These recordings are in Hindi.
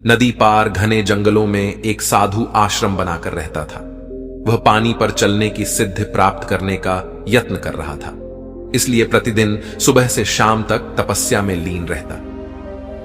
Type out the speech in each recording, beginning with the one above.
नदी पार घने जंगलों में एक साधु आश्रम बनाकर रहता था। वह पानी पर चलने की सिद्धि प्राप्त करने का यत्न कर रहा था, इसलिए प्रतिदिन सुबह से शाम तक तपस्या में लीन रहता।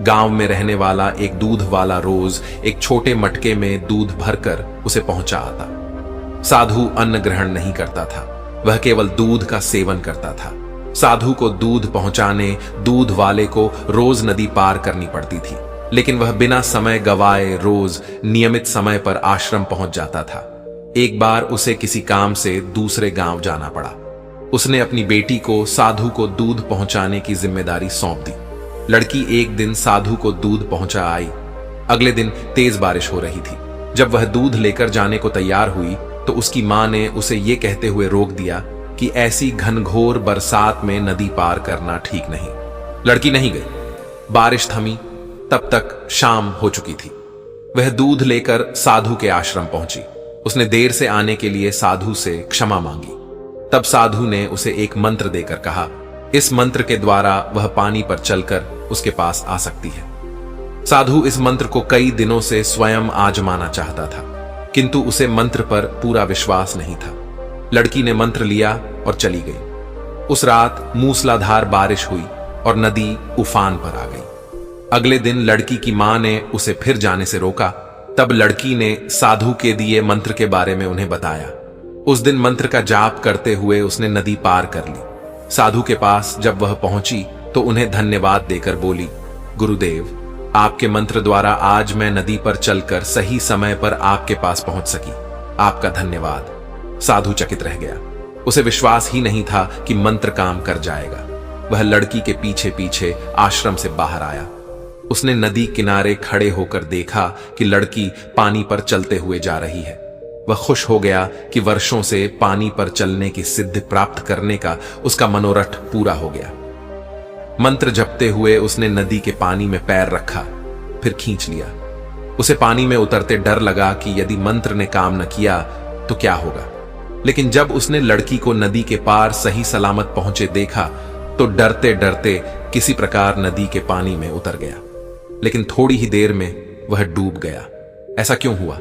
गांव में रहने वाला एक दूध वाला रोज एक छोटे मटके में दूध भरकर उसे पहुंचा आता। साधु अन्न ग्रहण नहीं करता था, वह केवल दूध का सेवन करता था। साधु को दूध पहुंचाने दूध वाले को रोज नदी पार करनी पड़ती थी, लेकिन वह बिना समय गवाए रोज नियमित समय पर आश्रम पहुंच जाता था। एक बार उसे किसी काम से दूसरे गांव जाना पड़ा। उसने अपनी बेटी को साधु को दूध पहुंचाने की जिम्मेदारी सौंप दी। लड़की एक दिन साधु को दूध पहुंचा आई। अगले दिन तेज बारिश हो रही थी। जब वह दूध लेकर जाने को तैयार हुई तो उसकी मां ने उसे यह कहते हुए रोक दिया कि ऐसी घनघोर बरसात में नदी पार करना ठीक नहीं। लड़की नहीं गई। बारिश थमी, तब तक शाम हो चुकी थी। वह दूध लेकर साधु के आश्रम पहुंची। उसने देर से आने के लिए साधु से क्षमा मांगी। तब साधु ने उसे एक मंत्र देकर कहा, इस मंत्र के द्वारा वह पानी पर चलकर उसके पास आ सकती है। साधु इस मंत्र को कई दिनों से स्वयं आजमाना चाहता था, किंतु उसे मंत्र पर पूरा विश्वास नहीं था। लड़की ने मंत्र लिया और चली गई। उस रात मूसलाधार बारिश हुई और नदी उफान पर आ गई। अगले दिन लड़की की मां ने उसे फिर जाने से रोका। तब लड़की ने साधु के दिए मंत्र के बारे में उन्हें बताया। उस दिन मंत्र का जाप करते हुए उसने नदी पार कर ली। साधु के पास जब वह पहुंची तो उन्हें धन्यवाद देकर बोली, गुरुदेव, आपके मंत्र द्वारा आज मैं नदी पर चलकर सही समय पर आपके पास पहुंच सकी। आपका धन्यवाद। साधु चकित रह गया। उसे विश्वास ही नहीं था कि मंत्र काम कर जाएगा। वह लड़की के पीछे पीछे आश्रम से बाहर आया। उसने नदी किनारे खड़े होकर देखा कि लड़की पानी पर चलते हुए जा रही है। वह खुश हो गया कि वर्षों से पानी पर चलने की सिद्धि प्राप्त करने का उसका मनोरथ पूरा हो गया। मंत्र जपते हुए उसने नदी के पानी में पैर रखा, फिर खींच लिया। उसे पानी में उतरते डर लगा कि यदि मंत्र ने काम न किया तो क्या होगा। लेकिन जब उसने लड़की को नदी के पार सही सलामत पहुंचे देखा तो डरते डरते किसी प्रकार नदी के पानी में उतर गया। लेकिन थोड़ी ही देर में वह डूब गया। ऐसा क्यों हुआ?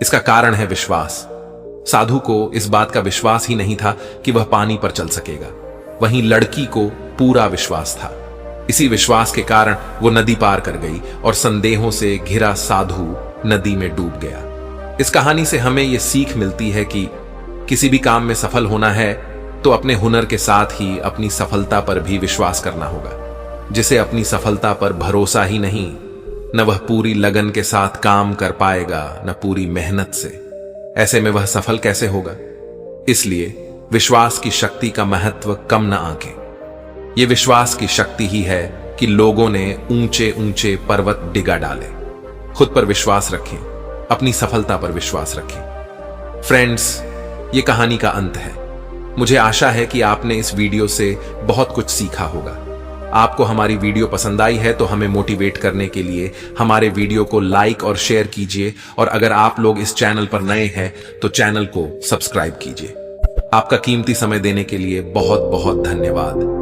इसका कारण है विश्वास। साधु को इस बात का विश्वास ही नहीं था कि वह पानी पर चल सकेगा। वहीं लड़की को पूरा विश्वास था। इसी विश्वास के कारण वो नदी पार कर गई और संदेहों से घिरा साधु नदी में डूब गया। इस कहानी से हमें यह सीख मिलती है कि किसी भी काम में सफल होना है तो अपने हुनर के साथ ही अपनी सफलता पर भी विश्वास करना होगा। जिसे अपनी सफलता पर भरोसा ही नहीं, न वह पूरी लगन के साथ काम कर पाएगा, न पूरी मेहनत से। ऐसे में वह सफल कैसे होगा? इसलिए विश्वास की शक्ति का महत्व कम न आंके। ये विश्वास की शक्ति ही है कि लोगों ने ऊंचे ऊंचे पर्वत डिगा डाले। खुद पर विश्वास रखें, अपनी सफलता पर विश्वास रखें। फ्रेंड्स, ये कहानी का अंत है। मुझे आशा है कि आपने इस वीडियो से बहुत कुछ सीखा होगा। आपको हमारी वीडियो पसंद आई है तो हमें मोटिवेट करने के लिए हमारे वीडियो को लाइक और शेयर कीजिए, और अगर आप लोग इस चैनल पर नए हैं तो चैनल को सब्सक्राइब कीजिए। आपका कीमती समय देने के लिए बहुत बहुत धन्यवाद।